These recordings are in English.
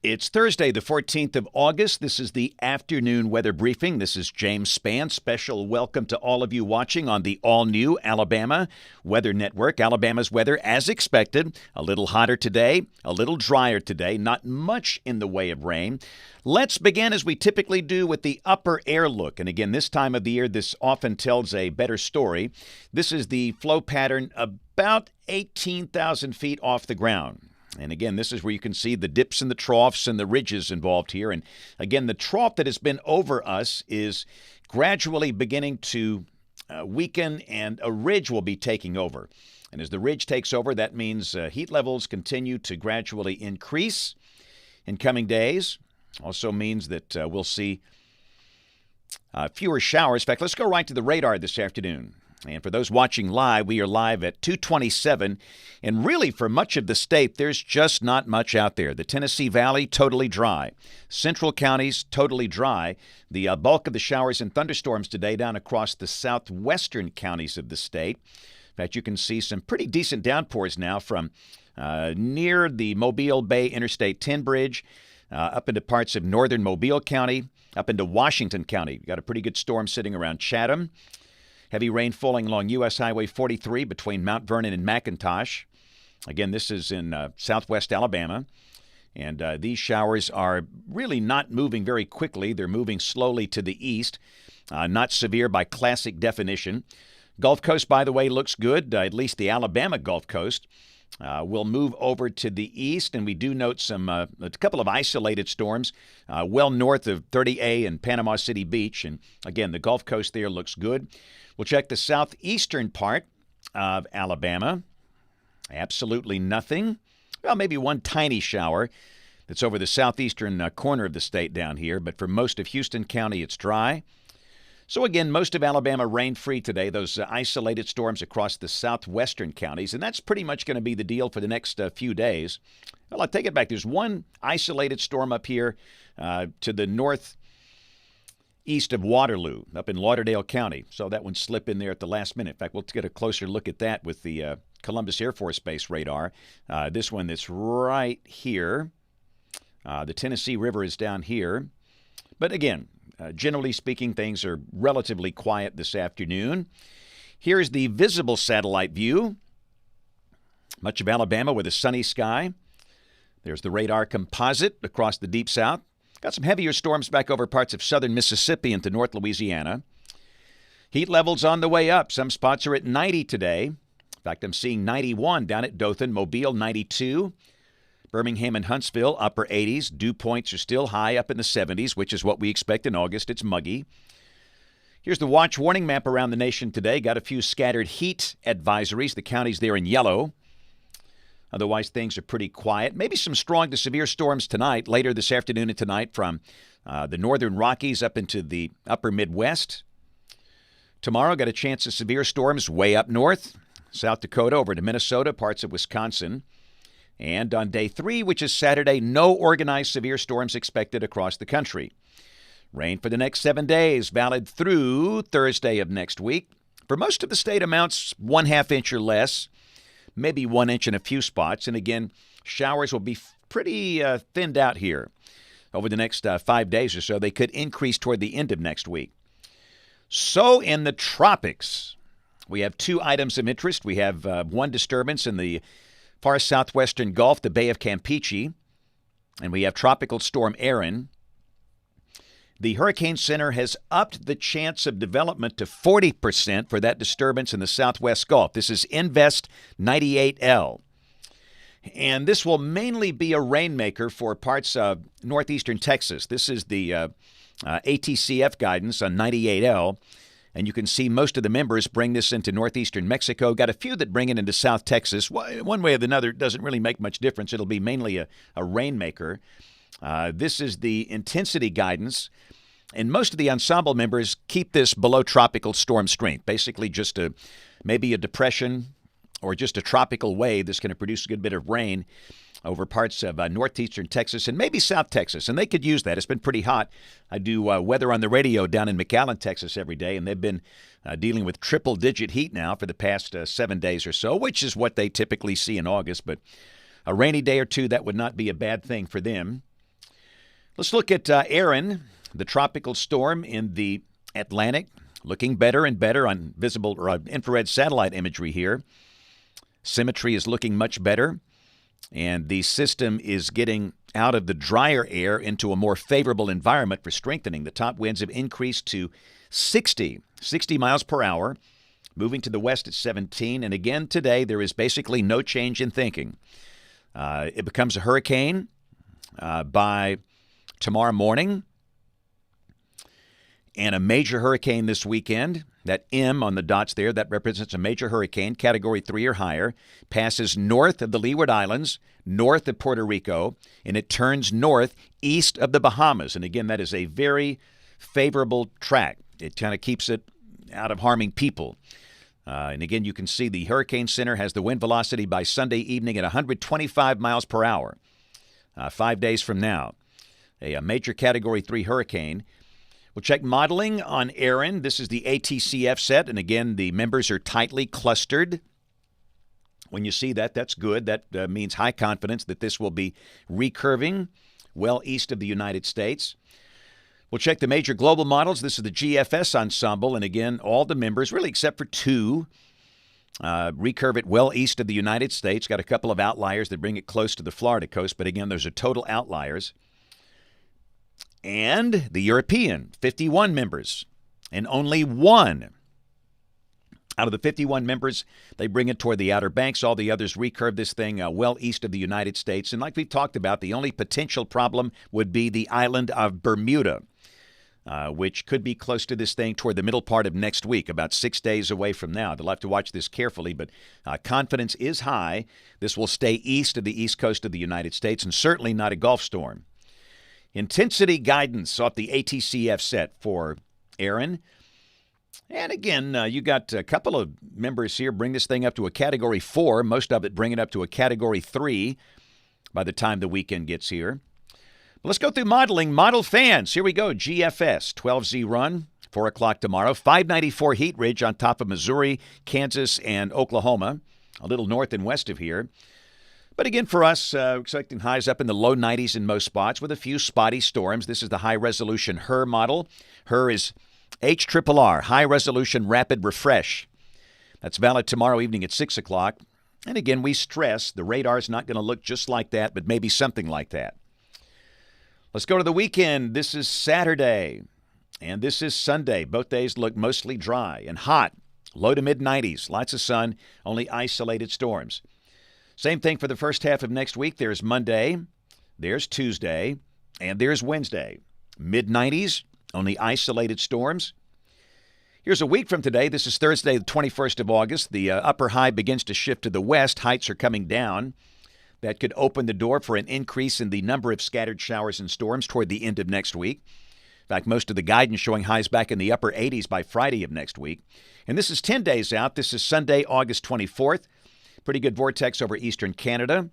It's Thursday, the 14th of August. This is the afternoon weather briefing. This is James Spann. Special welcome to all of you watching on the all-new Alabama Weather Network. Alabama's weather, as expected, a little hotter today, a little drier today, not much in the way of rain. Let's begin, as we typically do, with the upper air look. And again, this time of the year, this often tells a better story. This is the flow pattern about 18,000 feet off the ground. And again, this is where you can see the dips and the troughs and the ridges involved here. And again, the trough that has been over us is gradually beginning to weaken, and a ridge will be taking over. And as the ridge takes over, that means heat levels continue to gradually increase in coming days. Also means that we'll see fewer showers. In fact, let's go right to the radar this afternoon. And for those watching live, we are live at 227. And really, for much of the state, there's just not much out there. The Tennessee Valley, totally dry. Central counties, totally dry. The bulk of the showers and thunderstorms today down across the southwestern counties of the state. In fact, you can see some pretty decent downpours now from near the Mobile Bay Interstate 10 bridge up into parts of northern Mobile County, up into Washington County. You've got a pretty good storm sitting around Chatham. Heavy rain falling along U.S. Highway 43 between Mount Vernon and McIntosh. Again, this is in southwest Alabama. And these showers are really not moving very quickly. They're moving slowly to the east. Not severe by classic definition. Gulf Coast, by the way, looks good. At least the Alabama Gulf Coast will move over to the east. And we do note a couple of isolated storms well north of 30A and Panama City Beach. And again, the Gulf Coast there looks good. We'll check the southeastern part of Alabama. Absolutely nothing. Well, maybe one tiny shower that's over the southeastern corner of the state down here. But for most of Houston County, it's dry. So again, most of Alabama rain-free today, those isolated storms across the southwestern counties. And that's pretty much going to be the deal for the next few days. Well, I'll take it back. There's one isolated storm up here to the northeast of Waterloo, up in Lauderdale County. So that one slipped in there at the last minute. In fact, we'll get a closer look at that with the Columbus Air Force Base radar. This one that's right here. The Tennessee River is down here. But again, generally speaking, things are relatively quiet this afternoon. Here's the visible satellite view. Much of Alabama with a sunny sky. There's the radar composite across the deep south. Got some heavier storms back over parts of southern Mississippi into North Louisiana. Heat levels on the way up. Some spots are at 90 today. In fact, I'm seeing 91 down at Dothan, Mobile 92. Birmingham and Huntsville, upper 80s. Dew points are still high up in the 70s, which is what we expect in August. It's muggy. Here's the watch warning map around the nation today. Got a few scattered heat advisories. The counties there in yellow. Otherwise, things are pretty quiet. Maybe some strong to severe storms tonight, later this afternoon and tonight from the northern Rockies up into the upper Midwest. Tomorrow, got a chance of severe storms way up north, South Dakota over to Minnesota, parts of Wisconsin. And on day 3, which is Saturday, no organized severe storms expected across the country. Rain for the next 7 days, valid through Thursday of next week. For most of the state, amounts 1/2 inch or less. Maybe 1 inch in a few spots. And again, showers will be pretty thinned out here over the next 5 days or so. They could increase toward the end of next week. So in the tropics, we have 2 items of interest. We have one disturbance in the far southwestern Gulf, the Bay of Campeche, and we have Tropical Storm Erin. The Hurricane Center has upped the chance of development to 40% for that disturbance in the southwest Gulf. This is Invest 98L. And this will mainly be a rainmaker for parts of northeastern Texas. This is the ATCF guidance on 98L. And you can see most of the members bring this into northeastern Mexico. Got a few that bring it into South Texas. One way or another, it doesn't really make much difference. It'll be mainly a rainmaker. This is the intensity guidance. And most of the ensemble members keep this below tropical storm strength, basically just maybe a depression or just a tropical wave that's going to produce a good bit of rain over parts of northeastern Texas and maybe South Texas. And they could use that. It's been pretty hot. I do weather on the radio down in McAllen, Texas every day, and they've been dealing with triple-digit heat now for the past 7 days or so, which is what they typically see in August. But a rainy day or two, that would not be a bad thing for them. Let's look at Erin, the tropical storm in the Atlantic, looking better and better on visible or infrared satellite imagery here. Symmetry is looking much better, and the system is getting out of the drier air into a more favorable environment for strengthening. The top winds have increased to 60 miles per hour, moving to the west at 17. And again, today, there is basically no change in thinking. It becomes a hurricane by tomorrow morning, and a major hurricane this weekend. That M on the dots there, that represents a major hurricane, Category 3 or higher, passes north of the Leeward Islands, north of Puerto Rico, and it turns north east of the Bahamas. And again, that is a very favorable track. It kind of keeps it out of harming people. And again, you can see the Hurricane Center has the wind velocity by Sunday evening at 125 miles per hour, 5 days from now. A major Category 3 hurricane. We'll check modeling on Erin. This is the ATCF set, and again, the members are tightly clustered. When you see that, that's good. That means high confidence that this will be recurving well east of the United States. We'll check the major global models. This is the GFS ensemble, and again, all the members, really except for two, recurve it well east of the United States. Got a couple of outliers that bring it close to the Florida coast, but again, those are total outliers. And the European, 51 members, and only one out of the 51 members, they bring it toward the Outer Banks. All the others recurve this thing well east of the United States. And like we've talked about, the only potential problem would be the island of Bermuda, which could be close to this thing toward the middle part of next week, about 6 days away from now. They'll have to watch this carefully, but confidence is high. This will stay east of the east coast of the United States, and certainly not a Gulf storm. Intensity guidance off the ATCF set for Erin. And again, you got a couple of members here bring this thing up to a Category 4. Most of it bring it up to a Category 3 by the time the weekend gets here. But let's go through modeling. Model fans, here we go. GFS, 12Z run, 4 o'clock tomorrow. 594 heat ridge on top of Missouri, Kansas, and Oklahoma, a little north and west of here. But again, for us, expecting highs up in the low 90s in most spots with a few spotty storms. This is the high-resolution HRRR model. HRRR is HRRR, High-Resolution Rapid Refresh. That's valid tomorrow evening at 6 o'clock. And again, we stress the radar's not going to look just like that, but maybe something like that. Let's go to the weekend. This is Saturday, and this is Sunday. Both days look mostly dry and hot, low to mid-90s, lots of sun, only isolated storms. Same thing for the first half of next week. There's Monday, there's Tuesday, and there's Wednesday. Mid-90s, only isolated storms. Here's a week from today. This is Thursday, the 21st of August. The upper high begins to shift to the west. Heights are coming down. That could open the door for an increase in the number of scattered showers and storms toward the end of next week. In fact, most of the guidance showing highs back in the upper 80s by Friday of next week. And this is 10 days out. This is Sunday, August 24th. Pretty good vortex over eastern Canada.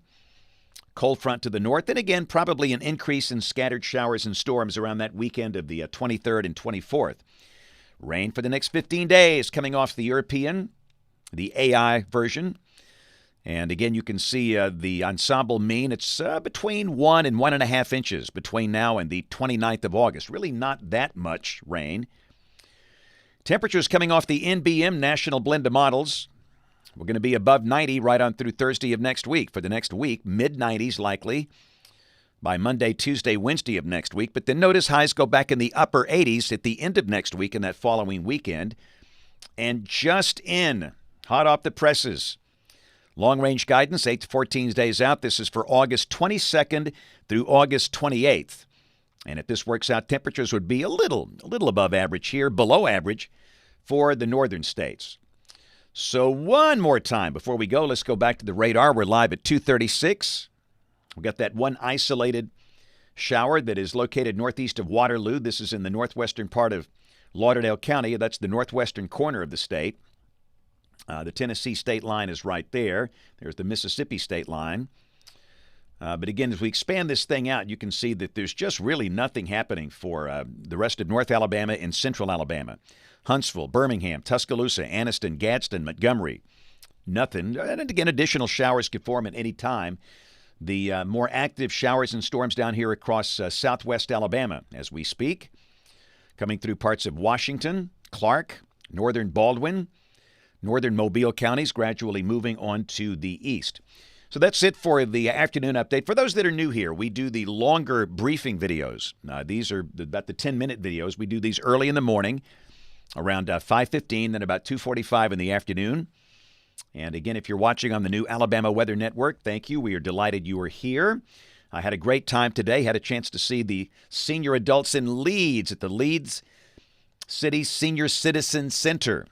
Cold front to the north. And again, probably an increase in scattered showers and storms around that weekend of the 23rd and 24th. Rain for the next 15 days coming off the European, the AI version. And again, you can see the ensemble mean. It's between 1 and 1.5 inches between now and the 29th of August. Really not that much rain. Temperatures coming off the NBM National Blend of Models. We're going to be above 90 right on through Thursday of next week. For the next week, mid-90s likely by Monday, Tuesday, Wednesday of next week. But then notice highs go back in the upper 80s at the end of next week and that following weekend. And just in, hot off the presses, long-range guidance, 8 to 14 days out. This is for August 22nd through August 28th. And if this works out, temperatures would be a little above average here, below average for the northern states. So one more time before we go, let's go back to the radar. We're live at 2:36. We've got that one isolated shower that is located northeast of Waterloo. This is in the northwestern part of Lauderdale County. That's the northwestern corner of the state. The Tennessee state line is right there. There's the Mississippi state line. But again, as we expand this thing out, you can see that there's just really nothing happening for the rest of North Alabama and Central Alabama. Huntsville, Birmingham, Tuscaloosa, Anniston, Gadsden, Montgomery. Nothing. And again, additional showers could form at any time. The more active showers and storms down here across southwest Alabama as we speak, coming through parts of Washington, Clark, northern Baldwin, northern Mobile counties, gradually moving on to the east. So that's it for the afternoon update. For those that are new here, we do the longer briefing videos. These are about the 10-minute videos. We do these early in the morning, around 5:15, then about 2:45 in the afternoon. And again, if you're watching on the new Alabama Weather Network, thank you. We are delighted you are here. I had a great time today. Had a chance to see the senior adults in Leeds at the Leeds City Senior Citizen Center.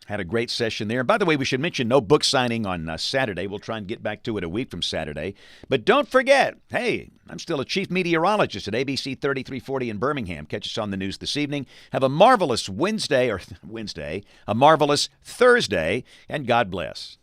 Had a great session there. By the way, we should mention no book signing on Saturday. We'll try and get back to it a week from Saturday. But don't forget, hey, I'm still a chief meteorologist at ABC 3340 in Birmingham. Catch us on the news this evening. Have a marvelous a marvelous Thursday, and God bless.